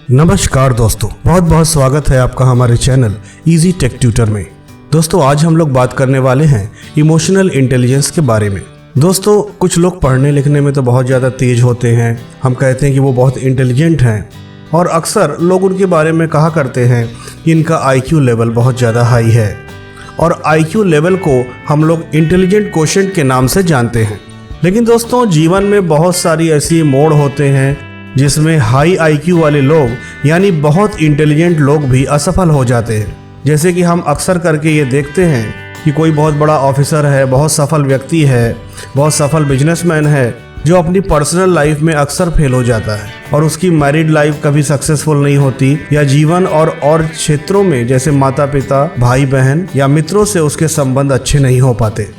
नमस्कार दोस्तों, बहुत बहुत स्वागत है आपका हमारे चैनल इजी टेक ट्यूटर में। दोस्तों आज हम लोग बात करने वाले हैं इमोशनल इंटेलिजेंस के बारे में। दोस्तों कुछ लोग पढ़ने लिखने में तो बहुत ज़्यादा तेज होते हैं, हम कहते हैं कि वो बहुत इंटेलिजेंट हैं और अक्सर लोग उनके बारे में कहा करते हैं कि इनका IQ लेवल बहुत ज़्यादा हाई है और IQ लेवल को हम लोग इंटेलिजेंट कोशेंट के नाम से जानते हैं। लेकिन दोस्तों जीवन में बहुत सारी ऐसी मोड़ होते हैं जिसमें हाई IQ वाले लोग यानी बहुत इंटेलिजेंट लोग भी असफल हो जाते हैं। जैसे कि हम अक्सर करके ये देखते हैं कि कोई बहुत बड़ा ऑफिसर है, बहुत सफल व्यक्ति है, बहुत सफल बिजनेसमैन है जो अपनी पर्सनल लाइफ में अक्सर फेल हो जाता है और उसकी मैरिड लाइफ कभी सक्सेसफुल नहीं होती या जीवन और क्षेत्रों में जैसे माता पिता, भाई बहन या मित्रों से उसके संबंध अच्छे नहीं हो पाते।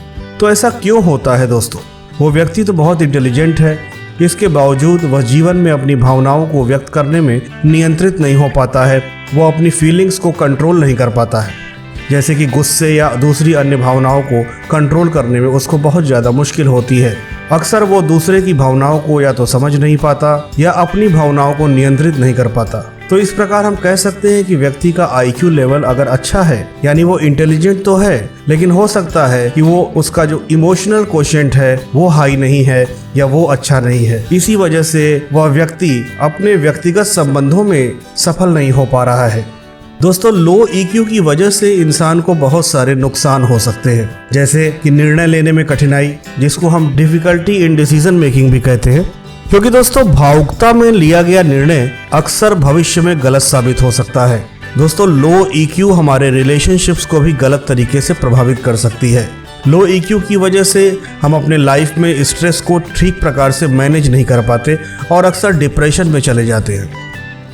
तो ऐसा क्यों होता है दोस्तों? वो व्यक्ति तो बहुत इंटेलिजेंट है, इसके बावजूद वह जीवन में अपनी भावनाओं को व्यक्त करने में नियंत्रित नहीं हो पाता है। वो अपनी फीलिंग्स को कंट्रोल नहीं कर पाता है, जैसे कि गुस्से या दूसरी अन्य भावनाओं को कंट्रोल करने में उसको बहुत ज़्यादा मुश्किल होती है। अक्सर वो दूसरे की भावनाओं को या तो समझ नहीं पाता या अपनी भावनाओं को नियंत्रित नहीं कर पाता। तो इस प्रकार हम कह सकते हैं कि व्यक्ति का IQ लेवल अगर अच्छा है यानी वो इंटेलिजेंट तो है, लेकिन हो सकता है कि वो उसका जो इमोशनल कोशेंट है वो हाई नहीं है या वो अच्छा नहीं है। इसी वजह से वह व्यक्ति अपने व्यक्तिगत संबंधों में सफल नहीं हो पा रहा है। दोस्तों लो EQ की वजह से इंसान को बहुत सारे नुकसान हो सकते हैं, जैसे कि निर्णय लेने में कठिनाई, जिसको हम डिफिकल्टी इन डिसीजन मेकिंग भी कहते हैं। क्योंकि दोस्तों भावुकता में लिया गया निर्णय अक्सर भविष्य में गलत साबित हो सकता है। दोस्तों लो EQ हमारे रिलेशनशिप्स को भी गलत तरीके से प्रभावित कर सकती है। लो EQ की वजह से हम अपने लाइफ में स्ट्रेस को ठीक प्रकार से मैनेज नहीं कर पाते और अक्सर डिप्रेशन में चले जाते हैं।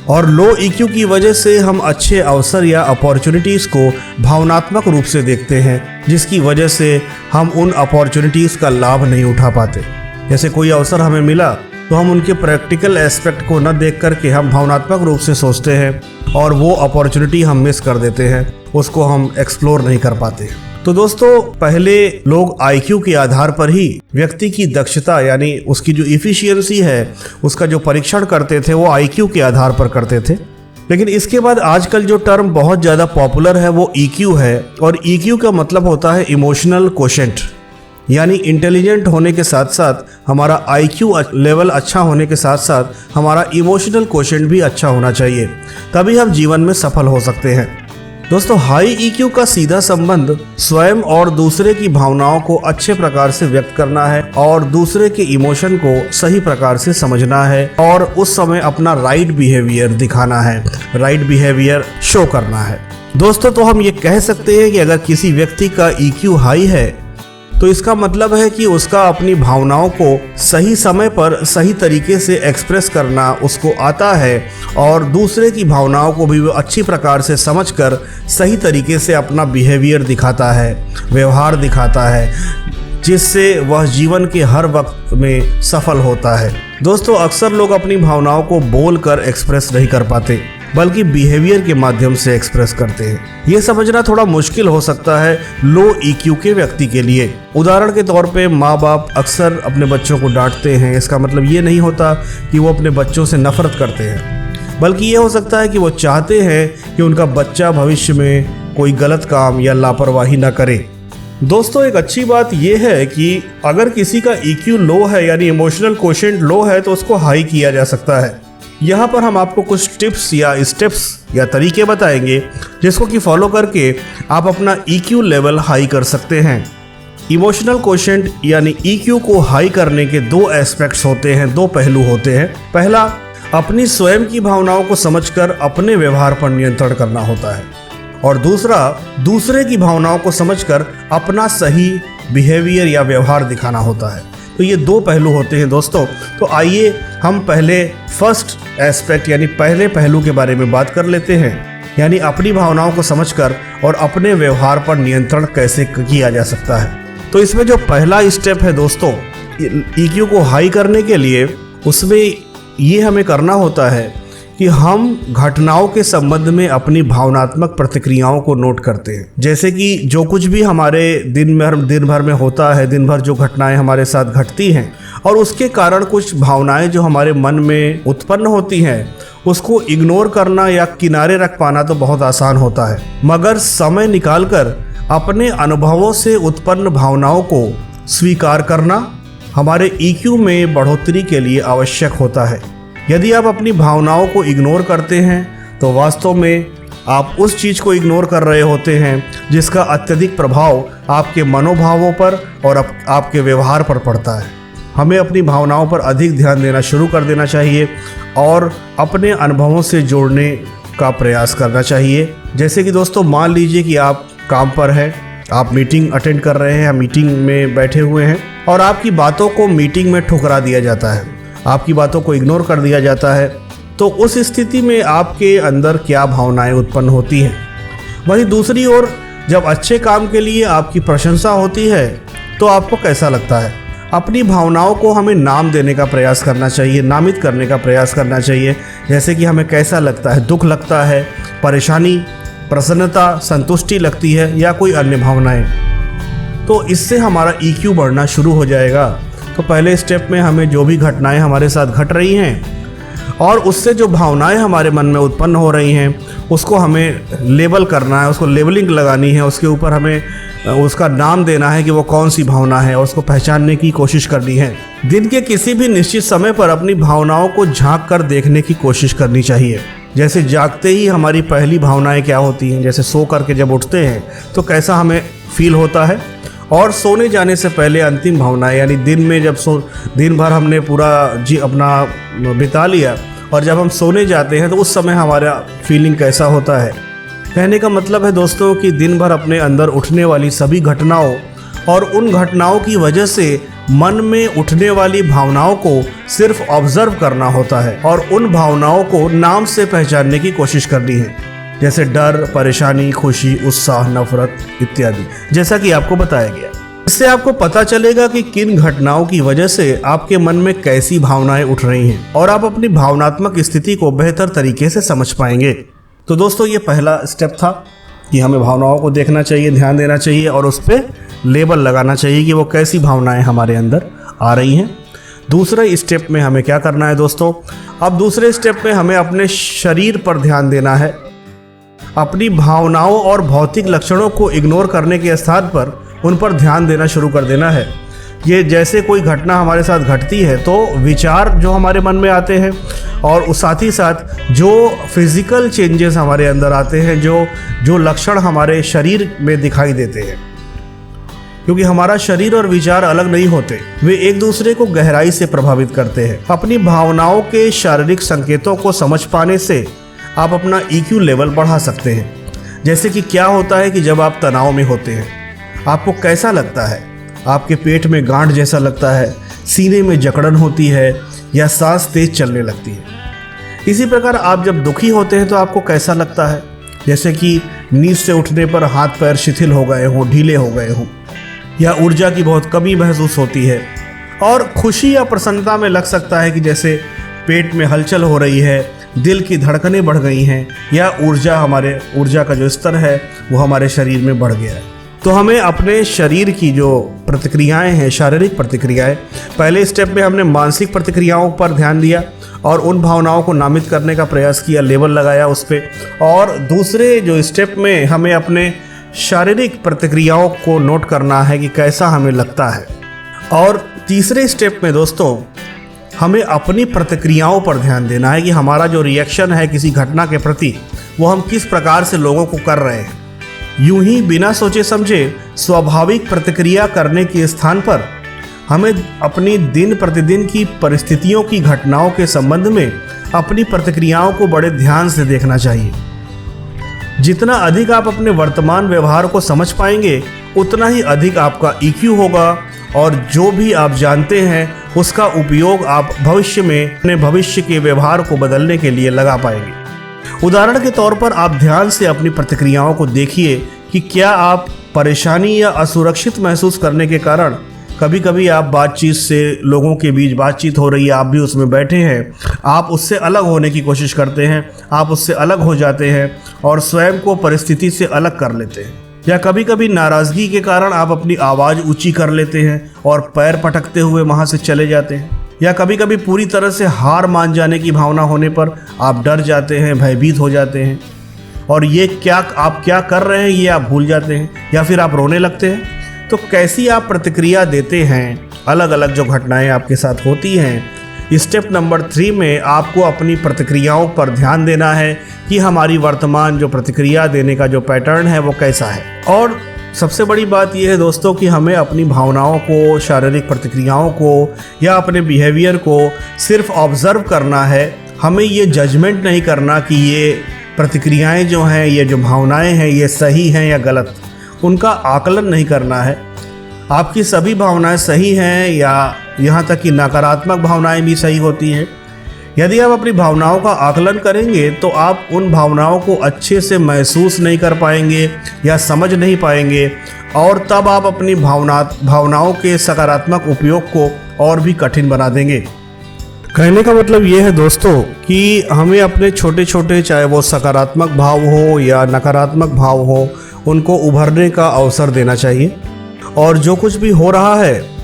और लो EQ की वजह से हम अच्छे अवसर या अपॉर्चुनिटीज़ को भावनात्मक रूप से देखते हैं, जिसकी वजह से हम उन अपॉर्चुनिटीज़ का लाभ नहीं उठा पाते। जैसे कोई अवसर हमें मिला तो हम उनके प्रैक्टिकल एस्पेक्ट को न देख करके हम भावनात्मक रूप से सोचते हैं और वो अपॉर्चुनिटी हम मिस कर देते हैं, उसको हम एक्सप्लोर नहीं कर पाते। तो दोस्तों पहले लोग IQ के आधार पर ही व्यक्ति की दक्षता यानी उसकी जो इफिशियंसी है उसका जो परीक्षण करते थे वो IQ के आधार पर करते थे। लेकिन इसके बाद आजकल जो टर्म बहुत ज़्यादा पॉपुलर है वो EQ है और EQ का मतलब होता है इमोशनल कोशेंट, यानी इंटेलिजेंट होने के साथ साथ हमारा IQ लेवल अच्छा होने के साथ साथ हमारा इमोशनल कोशेंट भी अच्छा होना चाहिए, तभी हम जीवन में सफल हो सकते हैं। दोस्तों हाई EQ का सीधा संबंध स्वयं और दूसरे की भावनाओं को अच्छे प्रकार से व्यक्त करना है और दूसरे के इमोशन को सही प्रकार से समझना है और उस समय अपना राइट बिहेवियर दिखाना है, राइट बिहेवियर शो करना है। दोस्तों तो हम ये कह सकते हैं कि अगर किसी व्यक्ति का EQ हाई है तो इसका मतलब है कि उसका अपनी भावनाओं को सही समय पर सही तरीके से एक्सप्रेस करना उसको आता है और दूसरे की भावनाओं को भी वो अच्छी प्रकार से समझकर सही तरीके से अपना बिहेवियर दिखाता है, व्यवहार दिखाता है, जिससे वह जीवन के हर वक्त में सफल होता है। दोस्तों अक्सर लोग अपनी भावनाओं को बोलकर एक्सप्रेस नहीं कर पाते बल्कि बिहेवियर के माध्यम से एक्सप्रेस करते हैं। ये समझना थोड़ा मुश्किल हो सकता है लो EQ के व्यक्ति के लिए। उदाहरण के तौर पे माँ बाप अक्सर अपने बच्चों को डांटते हैं, इसका मतलब ये नहीं होता कि वो अपने बच्चों से नफरत करते हैं, बल्कि ये हो सकता है कि वो चाहते हैं कि उनका बच्चा भविष्य में कोई गलत काम या लापरवाही न करे। दोस्तों एक अच्छी बात यह है कि अगर किसी का EQ लो है यानी इमोशनल कोशेंट लो है तो उसको हाई किया जा सकता है। यहाँ पर हम आपको कुछ टिप्स या स्टेप्स या तरीके बताएंगे जिसको कि फॉलो करके आप अपना EQ लेवल हाई कर सकते हैं। इमोशनल कोशेंट यानी EQ को हाई करने के दो एस्पेक्ट्स होते हैं, दो पहलू होते हैं। पहला, अपनी स्वयं की भावनाओं को समझकर अपने व्यवहार पर नियंत्रण करना होता है और दूसरा, दूसरे की भावनाओं को समझकर अपना सही बिहेवियर या व्यवहार दिखाना होता है। तो ये दो पहलू होते हैं दोस्तों। तो आइए हम पहले फर्स्ट एस्पेक्ट यानी पहले पहलू के बारे में बात कर लेते हैं, यानी अपनी भावनाओं को समझकर और अपने व्यवहार पर नियंत्रण कैसे किया जा सकता है। तो इसमें जो पहला स्टेप है दोस्तों EQ को हाई करने के लिए, उसमें ये हमें करना होता है कि हम घटनाओं के संबंध में अपनी भावनात्मक प्रतिक्रियाओं को नोट करते हैं। जैसे कि जो कुछ भी हमारे दिन भर में होता है, दिन भर जो घटनाएं हमारे साथ घटती हैं और उसके कारण कुछ भावनाएं जो हमारे मन में उत्पन्न होती हैं, उसको इग्नोर करना या किनारे रख पाना तो बहुत आसान होता है, मगर समय निकालकर अपने अनुभवों से उत्पन्न भावनाओं को स्वीकार करना हमारे EQ में बढ़ोतरी के लिए आवश्यक होता है। यदि आप अपनी भावनाओं को इग्नोर करते हैं तो वास्तव में आप उस चीज़ को इग्नोर कर रहे होते हैं जिसका अत्यधिक प्रभाव आपके मनोभावों पर और आपके व्यवहार पर पड़ता है। हमें अपनी भावनाओं पर अधिक ध्यान देना शुरू कर देना चाहिए और अपने अनुभवों से जोड़ने का प्रयास करना चाहिए। जैसे कि दोस्तों, मान लीजिए कि आप काम पर हैं, आप मीटिंग अटेंड कर रहे हैं, मीटिंग में बैठे हुए हैं और आपकी बातों को मीटिंग में ठुकरा दिया जाता है, आपकी बातों को इग्नोर कर दिया जाता है। तो उस स्थिति में आपके अंदर क्या भावनाएं उत्पन्न होती हैं। वहीं दूसरी ओर जब अच्छे काम के लिए आपकी प्रशंसा होती है तो आपको कैसा लगता है। अपनी भावनाओं को हमें नाम देने का प्रयास करना चाहिए, नामित करने का प्रयास करना चाहिए। जैसे कि हमें कैसा लगता है, दुख लगता है, परेशानी, प्रसन्नता, संतुष्टि लगती है या कोई अन्य भावनाएं। तो इससे हमारा EQ बढ़ना शुरू हो जाएगा। तो पहले स्टेप में हमें जो भी घटनाएं हमारे साथ घट रही हैं और उससे जो भावनाएं हमारे मन में उत्पन्न हो रही हैं उसको हमें लेबल करना है, उसको लेबलिंग लगानी है, उसके ऊपर हमें उसका नाम देना है कि वो कौन सी भावना है और उसको पहचानने की कोशिश करनी है। दिन के किसी भी निश्चित समय पर अपनी भावनाओं को झांक कर देखने की कोशिश करनी चाहिए। जैसे जागते ही हमारी पहली भावनाएं क्या होती हैं, जैसे सो करके जब उठते हैं तो कैसा हमें फील होता है, और सोने जाने से पहले अंतिम भावनाएं, यानी दिन में जब दिन भर हमने पूरा अपना बिता लिया और जब हम सोने जाते हैं तो उस समय हमारा फीलिंग कैसा होता है। कहने का मतलब है दोस्तों कि दिन भर अपने अंदर उठने वाली सभी घटनाओं और उन घटनाओं की वजह से मन में उठने वाली भावनाओं को सिर्फ ऑब्जर्व करना होता है और उन भावनाओं को नाम से पहचानने की कोशिश करनी है, जैसे डर, परेशानी, खुशी, उत्साह, नफरत इत्यादि, जैसा कि आपको बताया गया। इससे आपको पता चलेगा कि किन घटनाओं की वजह से आपके मन में कैसी भावनाएं उठ रही हैं और आप अपनी भावनात्मक स्थिति को बेहतर तरीके से समझ पाएंगे। तो दोस्तों, ये पहला स्टेप था कि हमें भावनाओं को देखना चाहिए, ध्यान देना चाहिए और उस पर लेबल लगाना चाहिए कि वो कैसी भावनाएं हमारे अंदर आ रही हैं। दूसरे स्टेप में हमें क्या करना है दोस्तों, अब दूसरे स्टेप में हमें अपने शरीर पर ध्यान देना है। अपनी भावनाओं और भौतिक लक्षणों को इग्नोर करने के स्थान पर उन पर ध्यान देना शुरू कर देना है। ये जैसे कोई घटना हमारे साथ घटती है तो विचार जो हमारे मन में आते हैं और उस साथ ही साथ जो फिज़िकल चेंजेस हमारे अंदर आते हैं, जो लक्षण हमारे शरीर में दिखाई देते हैं, क्योंकि हमारा शरीर और विचार अलग नहीं होते, वे एक दूसरे को गहराई से प्रभावित करते हैं। अपनी भावनाओं के शारीरिक संकेतों को समझ पाने से आप अपना EQ लेवल बढ़ा सकते हैं। जैसे कि क्या होता है कि जब आप तनाव में होते हैं आपको कैसा लगता है, आपके पेट में गांठ जैसा लगता है, सीने में जकड़न होती है या सांस तेज चलने लगती है। इसी प्रकार आप जब दुखी होते हैं तो आपको कैसा लगता है, जैसे कि नींद से उठने पर हाथ पैर शिथिल हो गए हों, ढीले हो गए हों, या ऊर्जा की बहुत कमी महसूस होती है। और खुशी या प्रसन्नता में लग सकता है कि जैसे पेट में हलचल हो रही है, दिल की धड़कनें बढ़ गई हैं या ऊर्जा का जो स्तर है वो हमारे शरीर में बढ़ गया है। तो हमें अपने शरीर की जो प्रतिक्रियाएं हैं, शारीरिक प्रतिक्रियाएं, पहले स्टेप में हमने मानसिक प्रतिक्रियाओं पर ध्यान दिया और उन भावनाओं को नामित करने का प्रयास किया, लेबल लगाया उस पर, और दूसरे जो स्टेप में हमें अपने शारीरिक प्रतिक्रियाओं को नोट करना है कि कैसा हमें लगता है। और तीसरे स्टेप में दोस्तों हमें अपनी प्रतिक्रियाओं पर ध्यान देना है कि हमारा जो रिएक्शन है किसी घटना के प्रति वो हम किस प्रकार से लोगों को कर रहे हैं। यूं ही बिना सोचे समझे स्वाभाविक प्रतिक्रिया करने के स्थान पर हमें अपनी दिन प्रतिदिन की परिस्थितियों की घटनाओं के संबंध में अपनी प्रतिक्रियाओं को बड़े ध्यान से देखना चाहिए। जितना अधिक आप अपने वर्तमान व्यवहार को समझ पाएंगे उतना ही अधिक आपका EQ होगा और जो भी आप जानते हैं उसका उपयोग आप भविष्य में अपने भविष्य के व्यवहार को बदलने के लिए लगा पाएंगे। उदाहरण के तौर पर आप ध्यान से अपनी प्रतिक्रियाओं को देखिए कि क्या आप परेशानी या असुरक्षित महसूस करने के कारण कभी कभी आप बातचीत से, लोगों के बीच बातचीत हो रही है, आप भी उसमें बैठे हैं, आप उससे अलग होने की कोशिश करते हैं, आप उससे अलग हो जाते हैं और स्वयं को परिस्थिति से अलग कर लेते हैं। या कभी कभी नाराज़गी के कारण आप अपनी आवाज़ ऊंची कर लेते हैं और पैर पटकते हुए वहाँ से चले जाते हैं। या कभी कभी पूरी तरह से हार मान जाने की भावना होने पर आप डर जाते हैं, भयभीत हो जाते हैं और ये आप क्या कर रहे हैं ये आप भूल जाते हैं, या फिर आप रोने लगते हैं। तो कैसी आप प्रतिक्रिया देते हैं, अलग अलग जो घटनाएं आपके साथ होती हैं। स्टेप नंबर 3 में आपको अपनी प्रतिक्रियाओं पर ध्यान देना है कि हमारी वर्तमान जो प्रतिक्रिया देने का जो पैटर्न है वो कैसा है। और सबसे बड़ी बात यह है दोस्तों कि हमें अपनी भावनाओं को, शारीरिक प्रतिक्रियाओं को या अपने बिहेवियर को सिर्फ ऑब्ज़र्व करना है। हमें ये जजमेंट नहीं करना कि ये प्रतिक्रियाएं जो हैं, ये जो भावनाएं हैं, ये सही हैं या गलत, उनका आकलन नहीं करना है। आपकी सभी भावनाएं सही हैं या यहाँ तक कि नकारात्मक भावनाएं भी सही होती हैं। यदि आप अपनी भावनाओं का आकलन करेंगे तो आप उन भावनाओं को अच्छे से महसूस नहीं कर पाएंगे या समझ नहीं पाएंगे, और तब आप अपनी भावनाओं के सकारात्मक उपयोग को और भी कठिन बना देंगे। कहने का मतलब ये है दोस्तों कि हमें अपने छोटे छोटे, चाहे वो सकारात्मक भाव हो या नकारात्मक भाव हो, उनको उभरने का अवसर देना चाहिए। और जो कुछ भी हो रहा है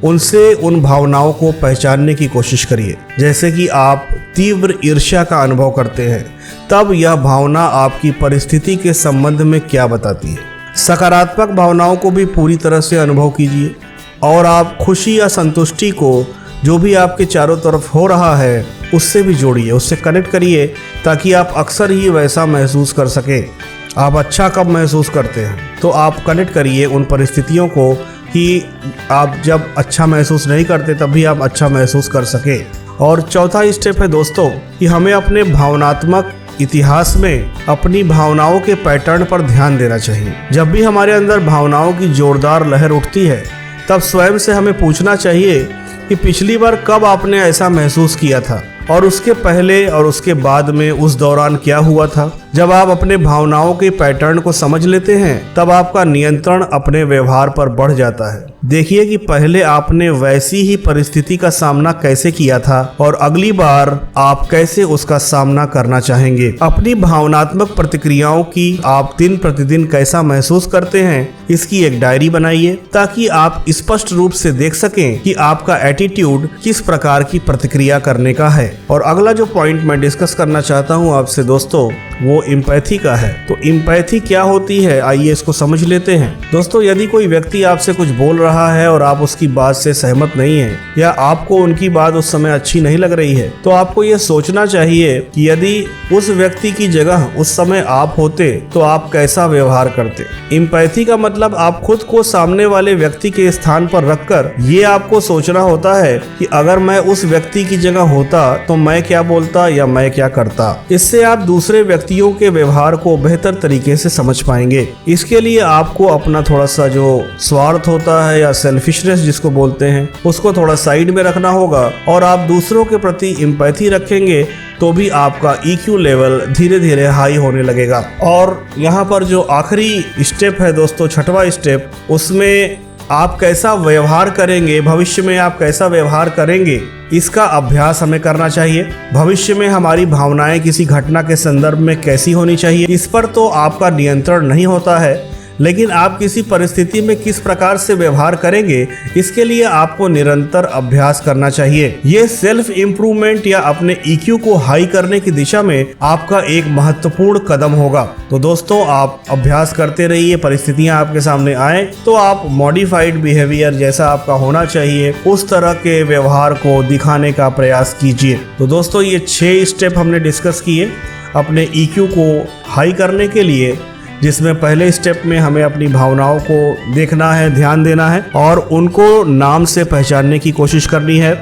उनसे उन भावनाओं को पहचानने की कोशिश करिए। जैसे कि आप तीव्र ईर्ष्या का अनुभव करते हैं, तब यह भावना आपकी परिस्थिति के संबंध में क्या बताती है। सकारात्मक भावनाओं को भी पूरी तरह से अनुभव कीजिए और आप खुशी या संतुष्टि को, जो भी आपके चारों तरफ हो रहा है, उससे भी जोड़िए, उससे कनेक्ट करिए, ताकि आप अक्सर ही वैसा महसूस कर सकें। आप अच्छा कब महसूस करते हैं, तो आप कनेक्ट करिए उन परिस्थितियों को कि आप जब अच्छा महसूस नहीं करते तब भी आप अच्छा महसूस कर सकें। और चौथा स्टेप है दोस्तों कि हमें अपने भावनात्मक इतिहास में अपनी भावनाओं के पैटर्न पर ध्यान देना चाहिए। जब भी हमारे अंदर भावनाओं की जोरदार लहर उठती है, तब स्वयं से हमें पूछना चाहिए कि पिछली बार कब आपने ऐसा महसूस किया था और उसके पहले और उसके बाद में उस दौरान क्या हुआ था। जब आप अपने भावनाओं के पैटर्न को समझ लेते हैं, तब आपका नियंत्रण अपने व्यवहार पर बढ़ जाता है। देखिए कि पहले आपने वैसी ही परिस्थिति का सामना कैसे किया था और अगली बार आप कैसे उसका सामना करना चाहेंगे। अपनी भावनात्मक प्रतिक्रियाओं की आप दिन प्रतिदिन कैसा महसूस करते हैं, इसकी एक डायरी बनाइए, ताकि आप स्पष्ट रूप से देख सकें कि आपका एटीट्यूड किस प्रकार की प्रतिक्रिया करने का है। और अगला जो पॉइंट मैं डिस्कस करना चाहता हूँ आपसे दोस्तों, वो एम्पैथी का है। तो एम्पैथी क्या होती है, आइए इसको समझ लेते हैं। दोस्तों, यदि कोई व्यक्ति आपसे कुछ बोल रहा है और आप उसकी बात से सहमत नहीं है या आपको उनकी बात उस समय अच्छी नहीं लग रही है, तो आपको यह सोचना चाहिए कि यदि उस व्यक्ति की जगह उस समय आप होते तो आप कैसा व्यवहार करते। एम्पैथी का मतलब आप खुद को सामने वाले व्यक्ति के स्थान पर रखकर ये आपको सोचना होता है कि अगर मैं उस व्यक्ति की जगह होता तो मैं क्या बोलता या मैं क्या करता। इससे आप दूसरे व्यक्तियों के व्यवहार को बेहतर तरीके से समझ पाएंगे। इसके लिए आपको अपना थोड़ा सा जो स्वार्थ होता है या सेल्फिशनेस जिसको बोलते हैं, उसको थोड़ा साइड में रखना होगा और आप दूसरों के प्रति एम्पैथी रखेंगे तो भी आपका EQ लेवल धीरे धीरे हाई होने लगेगा। और यहाँ पर जो आखिरी स्टेप है दोस्तों, छठवां स्टेप, उसमें आप कैसा व्यवहार करेंगे, भविष्य में आप कैसा व्यवहार करेंगे, इसका अभ्यास हमें करना चाहिए। भविष्य में हमारी भावनाएं किसी घटना के संदर्भ में कैसी होनी चाहिए, इस पर तो आपका नियंत्रण नहीं होता है, लेकिन आप किसी परिस्थिति में किस प्रकार से व्यवहार करेंगे, इसके लिए आपको निरंतर अभ्यास करना चाहिए। ये सेल्फ इम्प्रूवमेंट या अपने EQ को हाई करने की दिशा में आपका एक महत्वपूर्ण कदम होगा। तो दोस्तों, आप अभ्यास करते रहिए। परिस्थितियां आपके सामने आए तो आप मॉडिफाइड बिहेवियर जैसा आपका होना चाहिए, उस तरह के व्यवहार को दिखाने का प्रयास कीजिए। तो दोस्तों, ये 6 स्टेप हमने डिस्कस किए अपने EQ को हाई करने के लिए, जिसमें पहले स्टेप में हमें अपनी भावनाओं को देखना है, ध्यान देना है और उनको नाम से पहचानने की कोशिश करनी है।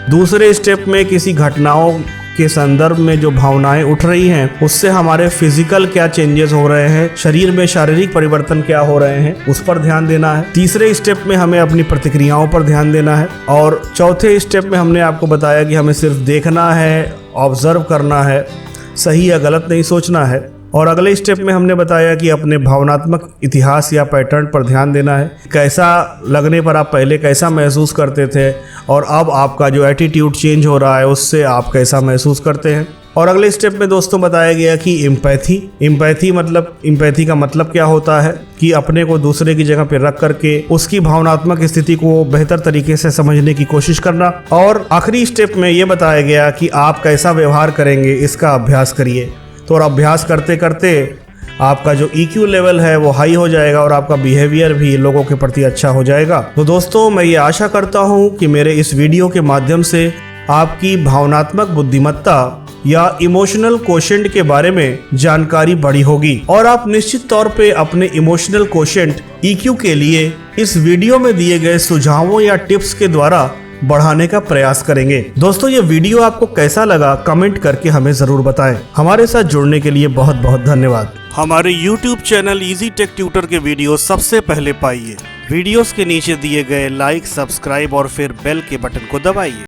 दूसरे स्टेप में किसी घटनाओं के संदर्भ में जो भावनाएं उठ रही हैं, उससे हमारे फिजिकल क्या चेंजेस हो रहे हैं, शरीर में शारीरिक परिवर्तन क्या हो रहे हैं, उस पर ध्यान देना है। तीसरे स्टेप में हमें अपनी प्रतिक्रियाओं पर ध्यान देना है। और चौथे स्टेप में हमने आपको बताया कि हमें सिर्फ देखना है, ऑब्जर्व करना है, सही या गलत नहीं सोचना है। और अगले स्टेप में हमने बताया कि अपने भावनात्मक इतिहास या पैटर्न पर ध्यान देना है। कैसा लगने पर आप पहले कैसा महसूस करते थे और अब आपका जो एटीट्यूड चेंज हो रहा है उससे आप कैसा महसूस करते हैं। और अगले स्टेप में दोस्तों बताया गया कि इम्पैथी का मतलब क्या होता है कि अपने को दूसरे की जगह पे रख करके उसकी भावनात्मक स्थिति को बेहतर तरीके से समझने की कोशिश करना। और आखिरी स्टेप में ये बताया गया कि आप कैसा व्यवहार करेंगे इसका अभ्यास करिए। तो और अभ्यास करते करते आपका जो EQ लेवल है वो हाई हो जाएगा और आपका बिहेवियर भी लोगों के प्रति अच्छा हो जाएगा। तो दोस्तों मैं ये आशा करता हूँ कि मेरे इस वीडियो के माध्यम से आपकी भावनात्मक बुद्धिमत्ता या इमोशनल कोशेंट के बारे में जानकारी बढ़ी होगी और आप निश्चित तौर पे अपने इमोशनल कोशेंट EQ के लिए इस वीडियो में दिए गए सुझावों या टिप्स के द्वारा बढ़ाने का प्रयास करेंगे। दोस्तों ये वीडियो आपको कैसा लगा कमेंट करके हमें जरूर बताएं। हमारे साथ जुड़ने के लिए बहुत बहुत धन्यवाद। हमारे YouTube channel easy tech tutor के वीडियो सबसे पहले पाइए। वीडियोस के नीचे दिए गए लाइक, सब्सक्राइब और फिर बेल के बटन को दबाइए।